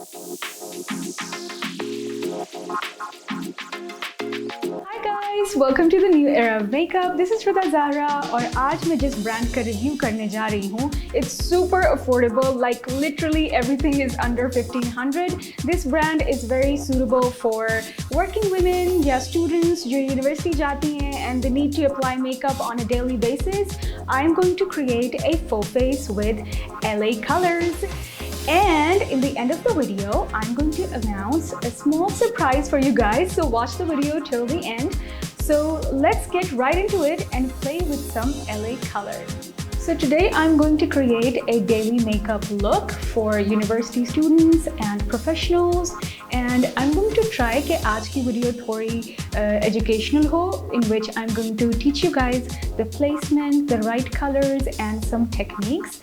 Hi guys, welcome to the new era of makeup. This is RIDA ZAHRA और आज मैं जिस brand का रिव्यू करने जा रही हूँ, it's super affordable. Like literally everything is under 1500. This brand is very suitable for working women या students जो university जाती हैं and they need to apply makeup on a daily basis. I'm going to create a full face with LA colors. And in the end of the video, I'm going to announce a small surprise for you guys. So watch the video till the end. So let's get right into it and play with some LA colors. So today I'm going to create a daily makeup look for university students and professionals. And I'm going to try कि आज की video थोड़ी educational हो, in which I'm going to teach you guys the placement, the right colors, and some techniques.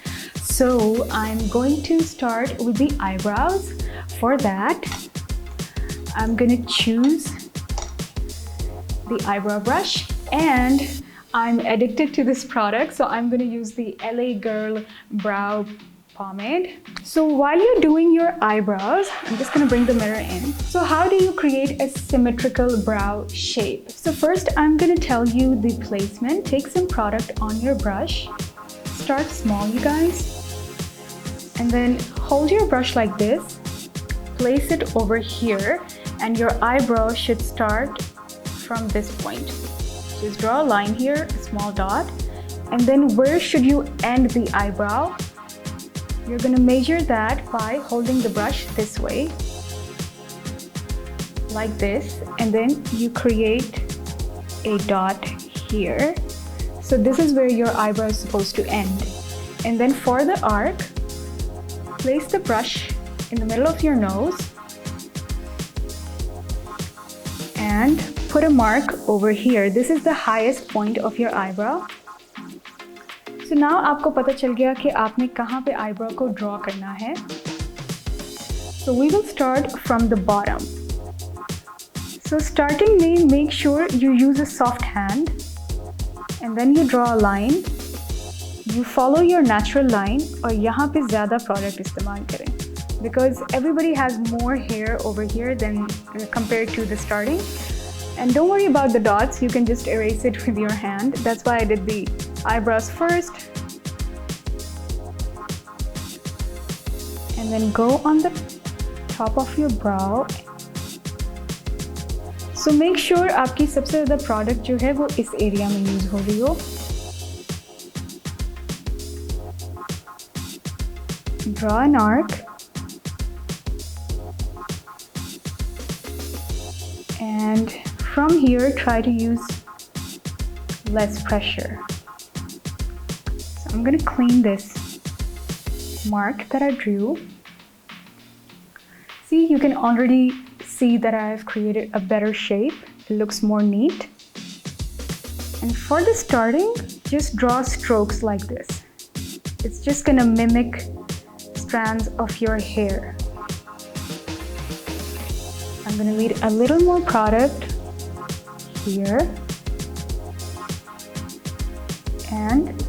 So I'm going to start with the eyebrows. For that, I'm going to choose the eyebrow brush, and I'm addicted to this product, so I'm going to use the LA Girl Brow Pomade. So while you're doing your eyebrows, I'm just going to bring the mirror in. So how do you create a symmetrical brow shape? So first, I'm going to tell you the placement. Take some product on your brush. Start small, you guys. And then hold your brush like this, place it over here, and your eyebrow should start from this point. Just draw a line here, a small dot, and then where should you end the eyebrow? You're gonna measure that by holding the brush this way, like this, and then you create a dot here. So this is where your eyebrow is supposed to end. And then for the arc, place the brush in the middle of your nose and put a mark over here. This is the highest point of your eyebrow. So now आपको पता चल गया कि आपने कहाँ पे eyebrow को draw करना है. So we will start from the bottom. So starting में make sure you use a soft hand and then you draw a line. You follow your natural line और यहाँ पे ज़्यादा product इस्तेमाल करें because everybody has more hair over here than compared to the starting. And don't worry about the dots, you can just erase it with your hand. That's why I did the eyebrows first. And then go on the top of your brow. So make sure आपकी सबसे ज़्यादा product जो है वो इस area में use हो रही हो. Draw an arc and from here try to use less pressure. So I'm going to clean this mark that I drew. See, you can already see that I've created a better shape. It looks more neat. And for the starting, just draw strokes like this. It's just going to mimic strands of your hair. I'm going to leave a little more product here and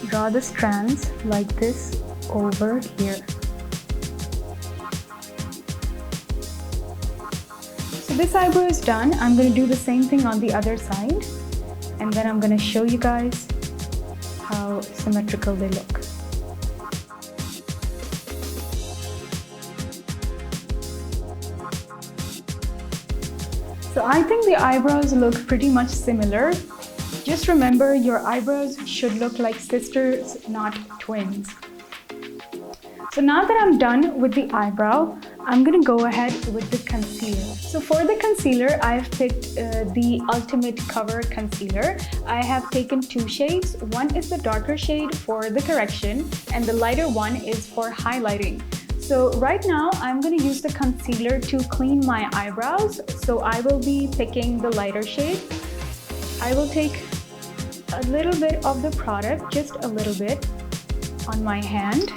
draw the strands like this over here. So this eyebrow is done. I'm going to do the same thing on the other side, and then I'm going to show you guys how symmetrical they look. So I think the eyebrows look pretty much similar. Just remember, your eyebrows should look like sisters, not twins. So now that I'm done with the eyebrow, I'm gonna go ahead with the concealer. So for the concealer, I've picked the Ultimate Cover Concealer. I have taken two shades. One is the darker shade for the correction, and the lighter one is for highlighting. So right now, I'm going to use the concealer to clean my eyebrows. So I will be picking the lighter shade. I will take a little bit of the product, just a little bit, on my hand.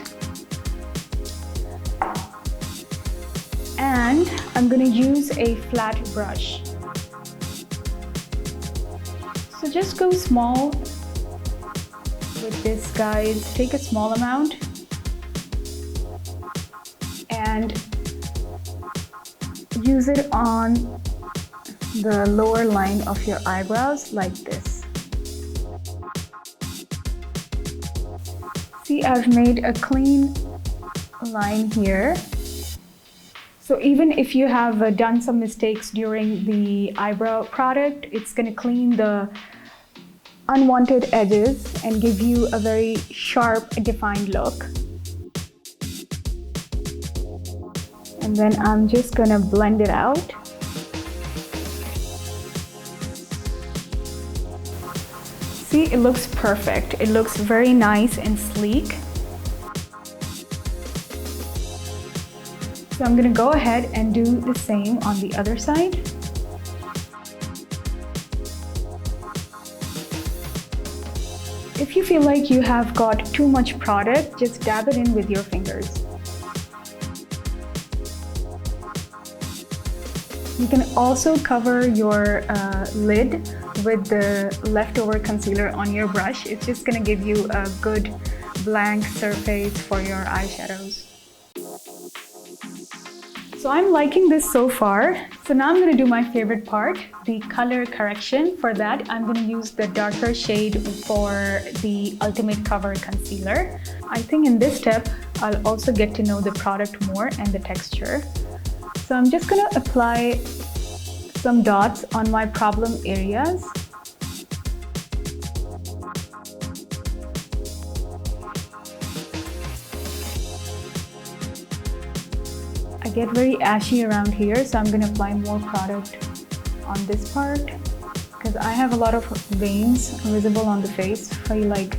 And I'm going to use a flat brush. So just go small with this, guys. Take a small amount. and use it on the lower line of your eyebrows like this. See, I've made a clean line here. So even if you have done some mistakes during the eyebrow product, it's going to clean the unwanted edges and give you a very sharp, defined look. And then I'm just going to blend it out. See, it looks perfect. It looks very nice and sleek. So I'm going to go ahead and do the same on the other side. If you feel like you have got too much product, just dab it in with your fingers. You can also cover your lid with the leftover concealer on your brush. It's just going to give you a good blank surface for your eyeshadows. So I'm liking this so far. So now I'm going to do my favorite part, the color correction. For that, I'm going to use the darker shade for the Ultimate Cover Concealer. I think in this step, I'll also get to know the product more and the texture. So I'm just going to apply some dots on my problem areas. I get very ashy around here, so I'm going to apply more product on this part because I have a lot of veins visible on the face. I feel like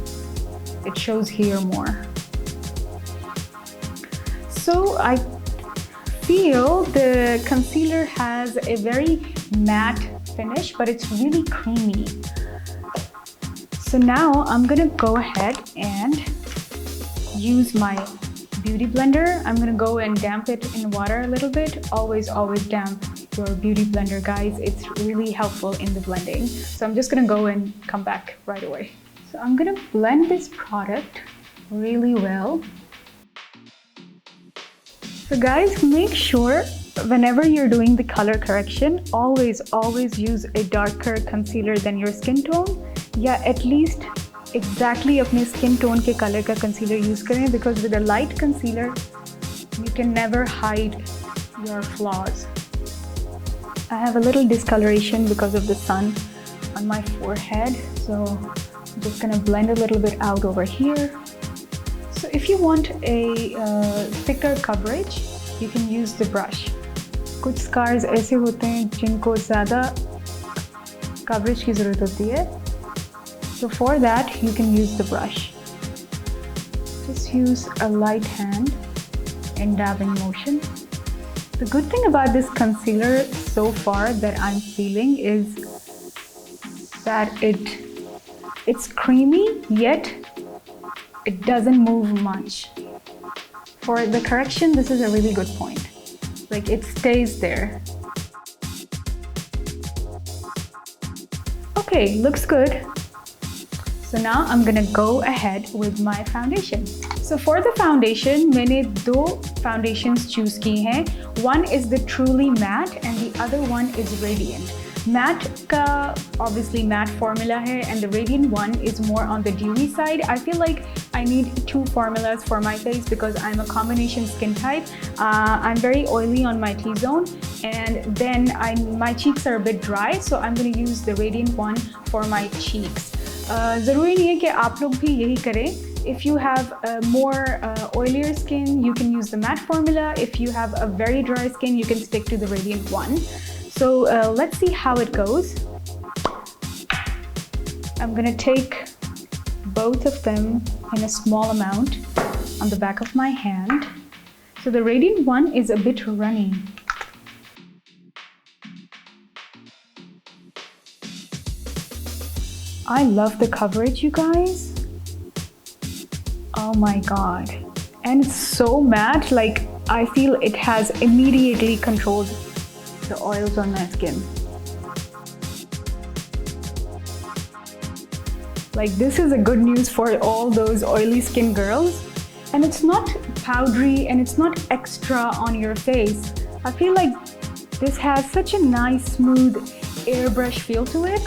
it shows here more. So I feel the concealer has a very matte finish, but it's really creamy. So now I'm going to go ahead and use my beauty blender. I'm gonna go and damp it in water a little bit. Always damp your beauty blender, guys. It's really helpful in the blending. So I'm just gonna go and come back right away. So I'm gonna blend this product really well. So guys, make sure whenever you're doing the color correction, always use a darker concealer than your skin tone. Yeah, at least exactly अपने skin tone के color का concealer use करें, because with a light concealer you can never hide your flaws. I have a little discoloration because of the sun on my forehead, so I'm just gonna blend a little bit out over here. So if you want a thicker coverage, you can use the brush. कुछ scars ऐसे होते हैं जिनको ज़्यादा coverage की ज़रूरत होती है. So for that, you can use the brush. Just use a light hand and dabbing motion. The good thing about this concealer so far that I'm feeling is that it's creamy, yet it doesn't move much. For the correction, this is a really good point. Like, it stays there. Okay, looks good. So now I'm gonna go ahead with my foundation. So for the foundation, मैंने दो foundations choose की हैं. One is the Truly Matte and the other one is Radiant. Matte का obviously matte formula है, and the Radiant one is more on the dewy side. I feel like I need two formulas for my face because I'm a combination skin type. I'm very oily on my T-zone, and then my cheeks are a bit dry, so I'm going to use the Radiant one for my cheeks. ज़रूरी नहीं है कि आप लोग भी यही करें. If you have more oilier skin, you can use the matte formula. If you have a very dry skin, you can stick to the Radiant one. So let's see how it goes. I'm gonna take both of them in a small amount on the back of my hand. So the Radiant one is a bit runny. I love the coverage, you guys. Oh my god. And it's so matte, like I feel it has immediately controlled the oils on my skin. Like, this is a good news for all those oily skin girls. And it's not powdery and it's not extra on your face. I feel like this has such a nice, smooth airbrush feel to it.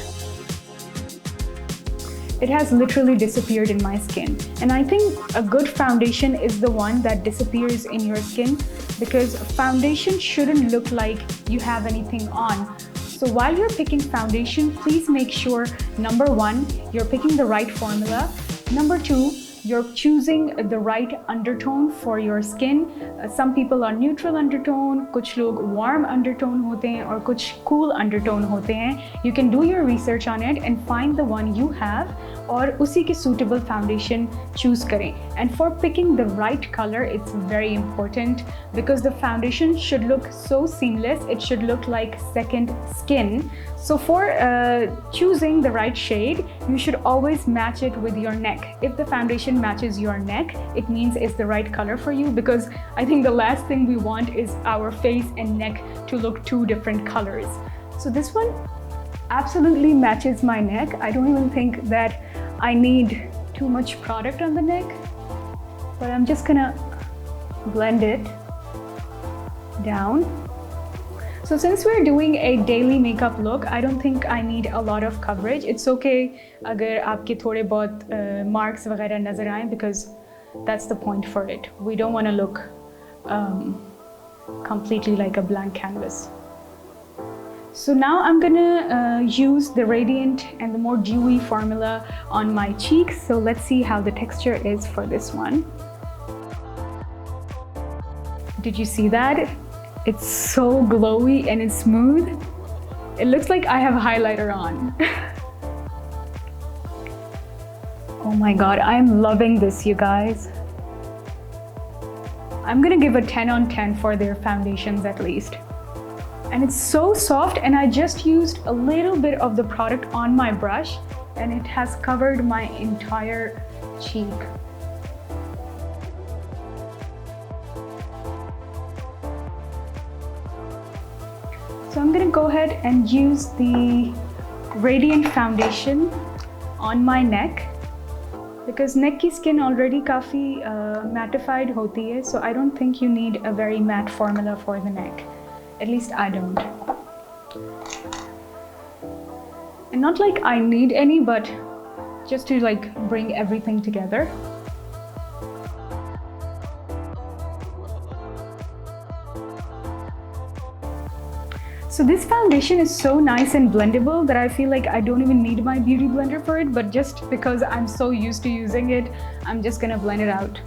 It has literally disappeared in my skin. And I think a good foundation is the one that disappears in your skin, because foundation shouldn't look like you have anything on. So while you're picking foundation, please make sure, number one, you're picking the right formula. Number two, you're choosing the right undertone for your skin. Some people are neutral undertone, कुछ लोग warm undertone होते हैं और कुछ cool undertone होते हैं. You can do your research on it and find the one you have और उसी के suitable foundation choose करें. And for picking the right color, it's very important because the foundation should look so seamless. It should look like second skin. So for choosing the right shade, you should always match it with your neck. If the foundation matches your neck, it means it's the right color for you, because I think the last thing we want is our face and neck to look two different colors. So this one absolutely matches my neck. I don't even think that I need too much product on the neck, but I'm just gonna blend it down. So since we're doing a daily makeup look, I don't think I need a lot of coverage. It's okay अगर आपके थोड़े बहुत marks वगैरह नजर आएं, because that's the point for it. We don't want to look completely like a blank canvas. So now I'm gonna use the Radiant and the more dewy formula on my cheeks. So let's see how the texture is for this one. Did you see that? It's so glowy and it's smooth. It looks like I have highlighter on. Oh my God, I'm loving this, you guys. I'm gonna give a 10 on 10 for their foundations at least. And it's so soft, and I just used a little bit of the product on my brush and it has covered my entire cheek. So I'm gonna go ahead and use the Radiant foundation on my neck, because neck ki skin already काफी mattified होती है, so I don't think you need a very matte formula for the neck. At least I don't. And not like I need any, but just to like bring everything together. So this foundation is so nice and blendable that I feel like I don't even need my beauty blender for it, but just because I'm so used to using it, I'm just gonna blend it out.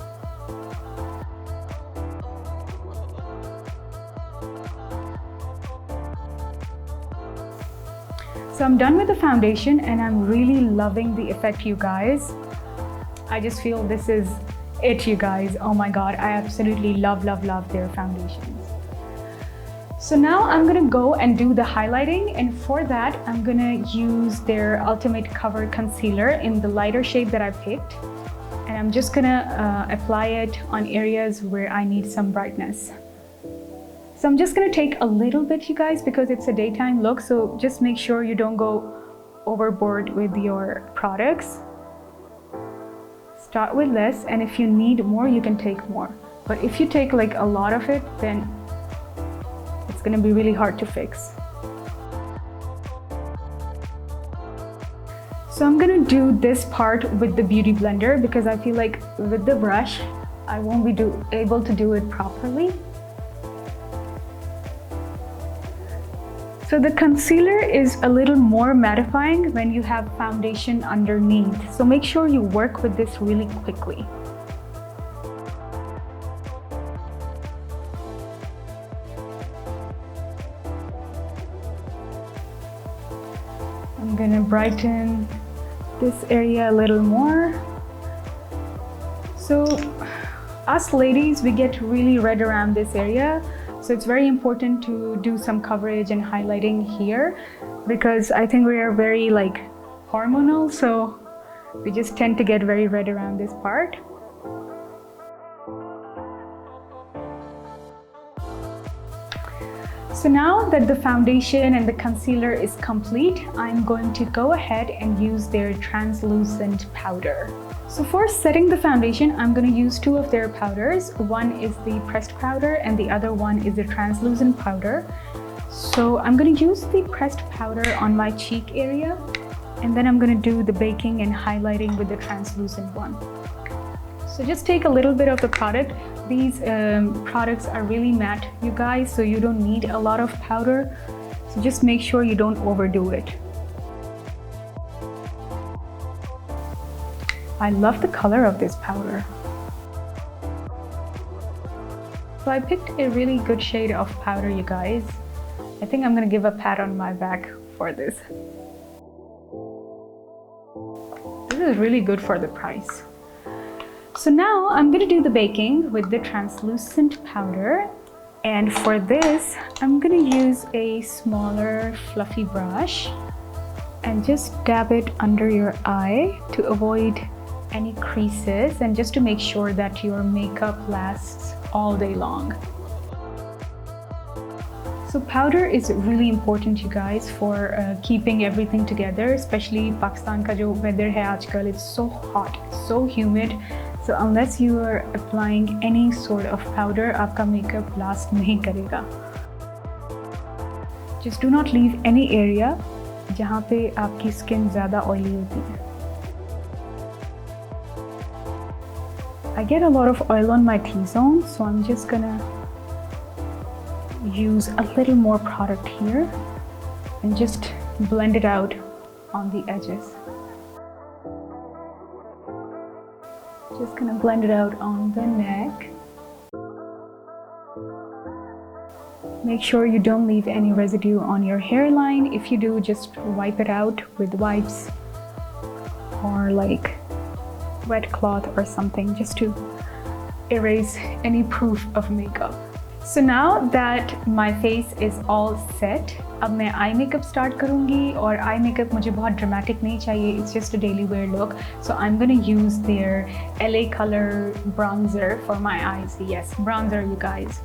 So I'm done with the foundation and I'm really loving the effect, you guys. I just feel this is it, you guys. Oh my God, I absolutely love, love, love their foundations. So now I'm gonna go and do the highlighting, and for that I'm gonna use their Ultimate Cover Concealer in the lighter shade that I picked, and I'm just gonna apply it on areas where I need some brightness. So I'm just gonna take a little bit, you guys, because it's a daytime look, so just make sure you don't go overboard with your products. Start with less, and if you need more, you can take more. But if you take like a lot of it, then it's gonna be really hard to fix. So I'm gonna do this part with the beauty blender, because I feel like with the brush, I won't be able to do it properly. So the concealer is a little more mattifying when you have foundation underneath. So make sure you work with this really quickly. I'm gonna brighten this area a little more. So us ladies, we get really red around this area. So it's very important to do some coverage and highlighting here, because I think we are very like hormonal, so we just tend to get very red around this part. So now that the foundation and the concealer is complete, I'm going to go ahead and use their translucent powder. So for setting the foundation, I'm going to use two of their powders. One is the pressed powder and the other one is the translucent powder. So I'm going to use the pressed powder on my cheek area, and then I'm going to do the baking and highlighting with the translucent one. So just take a little bit of the product. These products are really matte, you guys, so you don't need a lot of powder. So just make sure you don't overdo it. I love the color of this powder. So I picked a really good shade of powder, you guys. I think I'm gonna give a pat on my back for this. This is really good for the price. So now I'm gonna do the baking with the translucent powder. And for this, I'm gonna use a smaller fluffy brush and just dab it under your eye to avoid any creases and just to make sure that your makeup lasts all day long. So powder is really important, you guys, for keeping everything together, especially Pakistan ka jo weather hai aajkal, it's so hot, so humid. So unless you are applying any sort of powder, aapka makeup last nahi karega. Just do not leave any area jahan pe aapki skin zyada oily hoti hai. I get a lot of oil on my T-zone, so I'm just gonna use a little more product here and just blend it out on the edges. Just gonna blend it out on the neck. Make sure you don't leave any residue on your hairline. If you do, just wipe it out with wipes or like wet cloth or something, just to erase any proof of makeup. So now that my face is all set, अब मैं eye makeup start करूँगी और eye makeup मुझे बहुत dramatic नहीं चाहिए, it's just a daily wear look. So I'm gonna use their LA Color bronzer for my eyes. Yes, bronzer, you guys,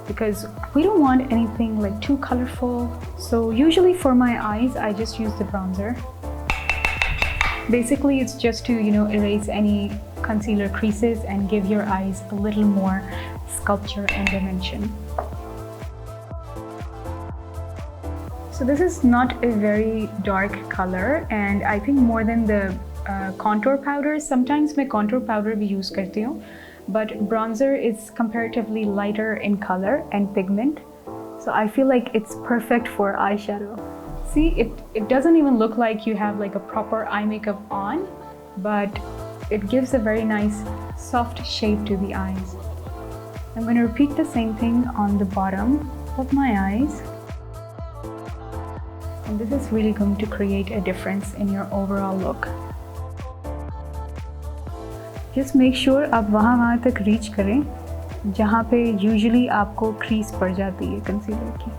because we don't want anything like too colorful. So usually for my eyes, I just use the bronzer. Basically, it's just to, you know, erase any concealer creases and give your eyes a little more sculpture and dimension. So this is not a very dark color, and I think more than the contour powder, sometimes मैं contour powder भी use करती हूँ, but bronzer is comparatively lighter in color and pigment, so I feel like it's perfect for eyeshadow. See, it doesn't even look like you have like a proper eye makeup on, but it gives a very nice soft shape to the eyes. I'm going to repeat the same thing on the bottom of my eyes. And this is really going to create a difference in your overall look. Just make sure आप वहाँ तक reach करें जहाँ पे usually आपको crease पड़ जाती है concealer की.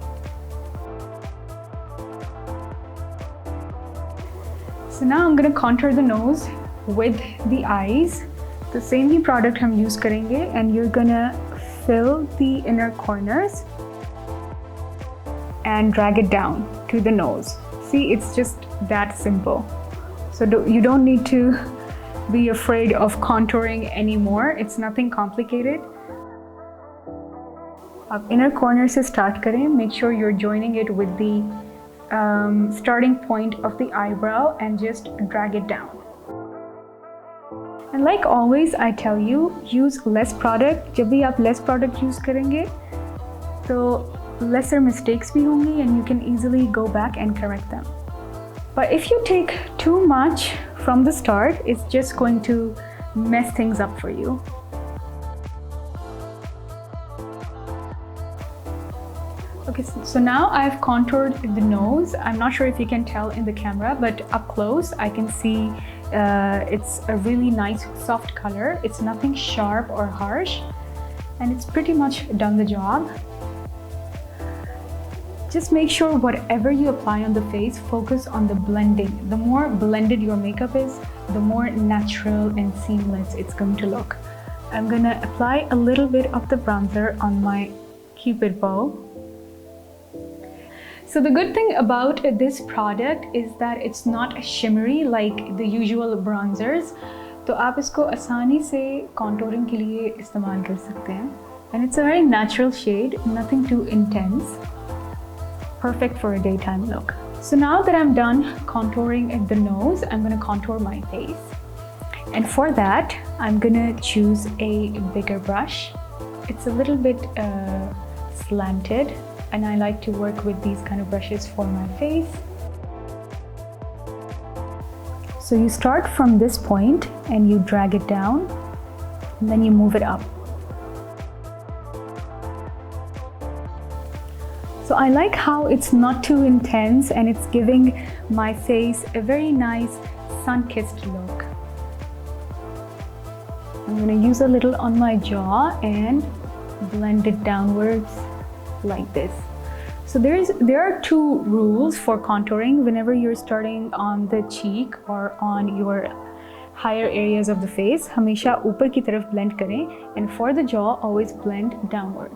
So now I'm going to contour the nose with the eyes. The same he product हम use करेंगे, and you're gonna fill the inner corners and drag it down to the nose. See, it's just that simple. So you don't need to be afraid of contouring anymore. It's nothing complicated. आप inner corner से start करें. Make sure you're joining it with the starting point of the eyebrow and just drag it down. And like always, I tell you, use less product. जब भी आप less product use करेंगे, तो lesser mistakes भी होंगी, and you can easily go back and correct them. But if you take too much from the start, it's just going to mess things up for you. Okay, so now I've contoured the nose. I'm not sure if you can tell in the camera, but up close I can see it's a really nice soft color. It's nothing sharp or harsh, and it's pretty much done the job. Just make sure whatever you apply on the face, focus on the blending. The more blended your makeup is, the more natural and seamless it's going to look. I'm gonna apply a little bit of the bronzer on my cupid bow. So the good thing about this product is that it's not shimmery like the usual bronzers. तो आप इसको आसानी से contouring के लिए इस्तेमाल कर सकते हैं. And it's a very natural shade, nothing too intense. Perfect for a daytime look. So now that I'm done contouring at the nose, I'm going to contour my face. And for that, I'm going to choose a bigger brush. It's a little bit slanted, and I like to work with these kind of brushes for my face. So you start from this point and you drag it down, and then you move it up. So I like how it's not too intense and it's giving my face a very nice sun-kissed look. I'm going to use a little on my jaw and blend it downwards like this. So there are two rules for contouring whenever you're starting on the cheek or on your higher areas of the face. हमेशा ऊपर की तरफ blend करें, and for the jaw always blend downward.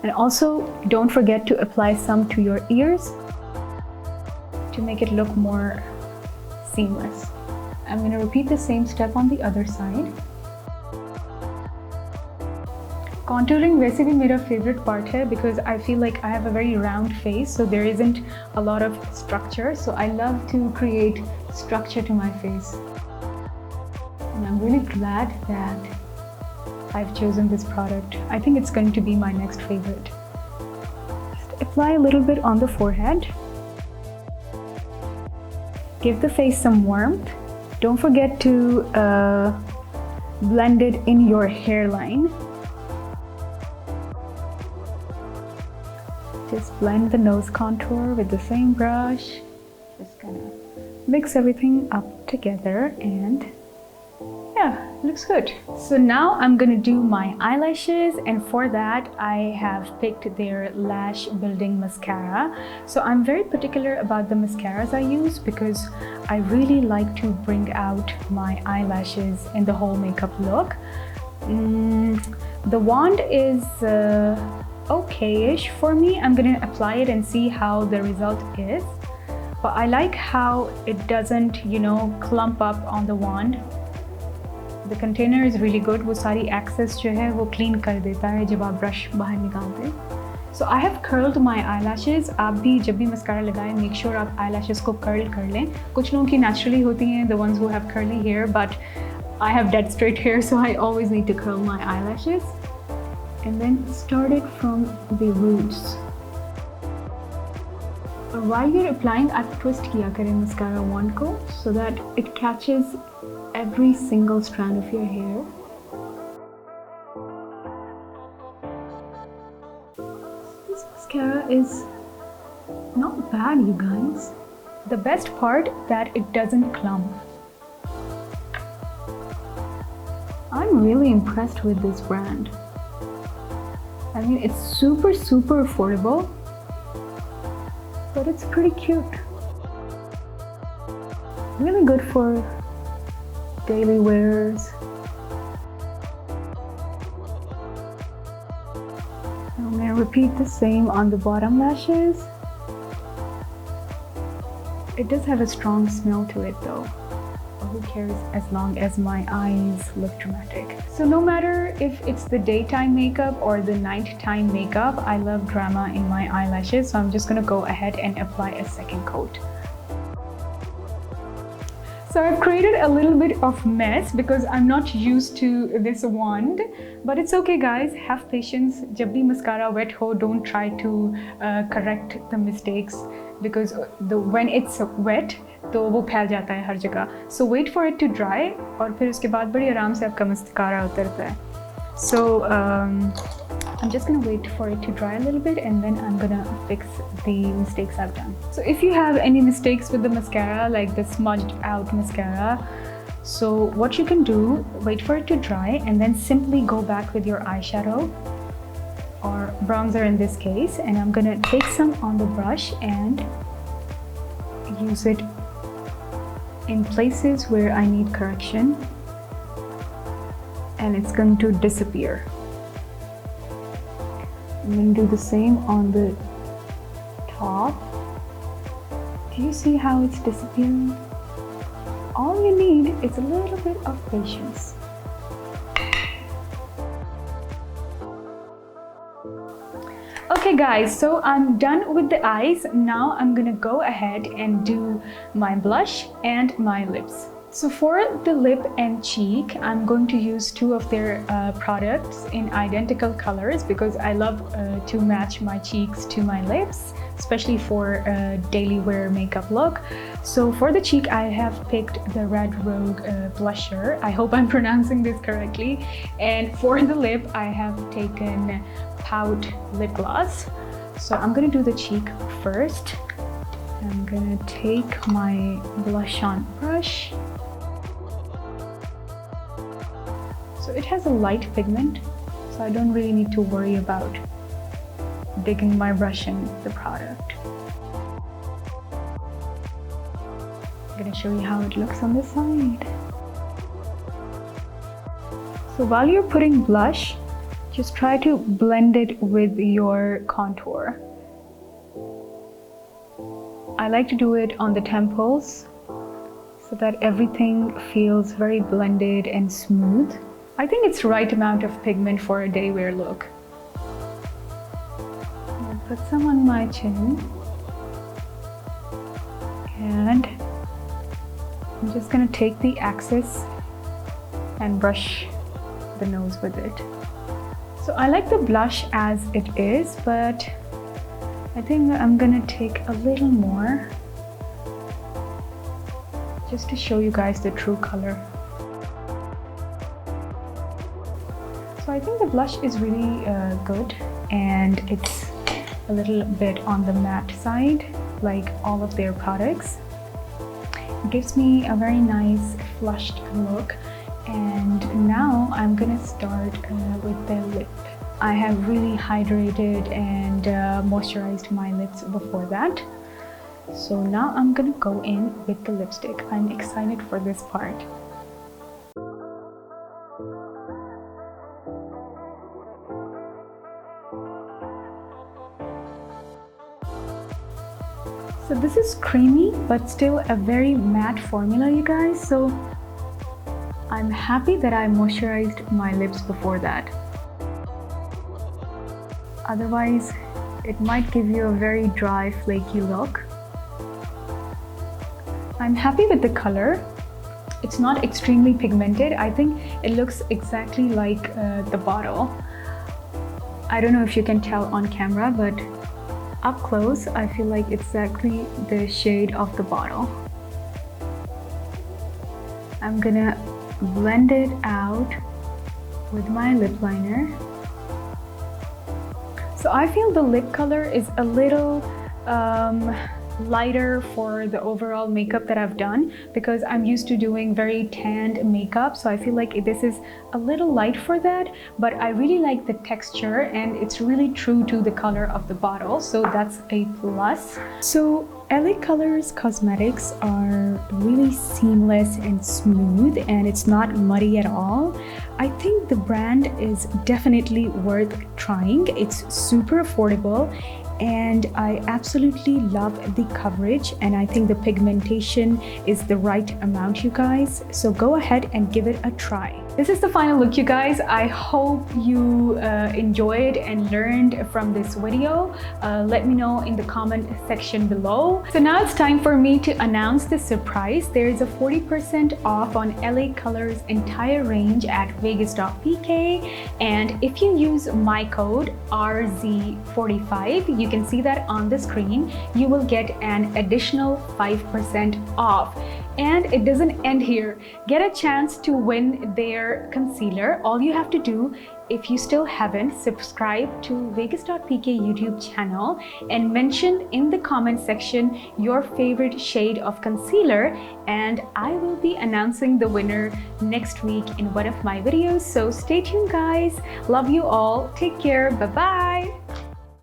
And also don't forget to apply some to your ears to make it look more seamless. I'm going to repeat the same step on the other side. Contouring वैसे भी मेरा favorite part है because I feel like I have a very round face, so there isn't a lot of structure. So I love to create structure to my face. And I'm really glad that I've chosen this product. I think it's going to be my next favorite. Just apply a little bit on the forehead. Give the face some warmth. Don't forget to blend it in your hairline. Just blend the nose contour with the same brush. Just gonna mix everything up together, and yeah, looks good. So now I'm gonna do my eyelashes, and for that I have picked their lash building mascara. So I'm very particular about the mascaras I use because I really like to bring out my eyelashes in the whole makeup look. The wand is okay-ish for me. I'm gonna apply it and see how the result is. But I like how it doesn't, you know, clump up on the wand. The container is really good. वो सारी excess जो है वो clean कर देता है जब आप brush बाहर निकालते हैं. So I have curled my eyelashes. आप भी जब भी mascara लगाएं, make sure आप eyelashes को curl कर लें. कुछ लोगों की naturally होती हैं, the ones who have curly hair, but I have dead straight hair, so I always need to curl my eyelashes. And then start it from the roots. While you're applying, आप twist किया करें mascara wand को so that it catches every single strand of your hair. This mascara is not bad, you guys. The best part that it doesn't clump. I'm really impressed with this brand. I mean, it's super affordable, but it's pretty cute. Really good for daily wears. I'm going to repeat the same on the bottom lashes. It does have a strong smell to it though. But who cares as long as my eyes look dramatic. So no matter if it's the daytime makeup or the nighttime makeup, I love drama in my eyelashes. So I'm just going to go ahead and apply a second coat. So I've created a little bit of mess because I'm not used to this wand, but it's okay guys, have patience. जब भी mascara wet हो, don't try to correct the mistakes because when it's wet तो वो फैल जाता है हर जगह. So wait for it to dry और फिर उसके बाद बड़ी आराम से आपका mascara उतरता है. So I'm just gonna wait for it to dry a little bit and then I'm gonna fix the mistakes I've done. So if you have any mistakes with the mascara, like the smudged out mascara, so what you can do, wait for it to dry and then simply go back with your eyeshadow or bronzer in this case, and I'm gonna take some on the brush and use it in places where I need correction, and it's going to disappear. I'm going to do the same on the top. Do you see how it's disappearing? all you need is a little bit of patience. Okay guys, so I'm done with the eyes. Now I'm gonna go ahead and do my blush and my lips. So for the lip and cheek, I'm going to use two of their products in identical colors because I love to match my cheeks to my lips, especially for a daily wear makeup look. So for the cheek, I have picked the Red Rogue blusher. I hope I'm pronouncing this correctly. And for the lip, I have taken Pout lip gloss. So I'm gonna do the cheek first. I'm gonna take my blush on brush. So it has a light pigment, so I don't really need to worry about digging my brush in the product. I'm gonna show you how it looks on the side. So while you're putting blush, just try to blend it with your contour. I like to do it on the temples so that everything feels very blended and smooth. I think it's the right amount of pigment for a day wear look. I'll put some on my chin. And I'm just gonna take the axis and brush the nose with it. So I like the blush as it is, but I think I'm gonna take a little more just to show you guys the true color. So I think the blush is really good, and it's a little bit on the matte side, like all of their products. It gives me a very nice flushed look. And now I'm gonna start with the lip. I have really hydrated and moisturized my lips before that. So now I'm gonna go in with the lipstick. I'm excited for this part. So this is creamy, but still a very matte formula, you guys. So I'm happy that I moisturized my lips before that. Otherwise, it might give you a very dry, flaky look. I'm happy with the color. It's not extremely pigmented. I think it looks exactly like the bottle. I don't know if you can tell on camera, but up close, I feel like it's exactly the shade of the bottle. I'm gonna blend it out with my lip liner. So I feel the lip color is a little lighter for the overall makeup that I've done, because I'm used to doing very tanned makeup, so I feel like this is a little light for that, but I really like the texture and it's really true to the color of the bottle, so that's a plus. So LA Colors cosmetics are really seamless and smooth, and it's not muddy at all. I think the brand is definitely worth trying. It's super affordable, and I absolutely love the coverage, and I think the pigmentation is the right amount, you guys. So go ahead and give it a try. This is the final look, you guys. I hope you enjoyed and learned from this video. Let me know in the comment section below. So now it's time for me to announce the surprise. There is a 40% off on LA Colors entire range at VEGAS.PK, and if you use my code RZ45, you can see that on the screen, you will get an additional 5% off. And it doesn't end here. Get a chance to win their concealer. All you have to do, if you still haven't, subscribe to VEGAS.PK YouTube channel and mention in the comment section your favorite shade of concealer, and I will be announcing the winner next week in one of my videos. So stay tuned, guys. Love you all. Take care. Bye-bye.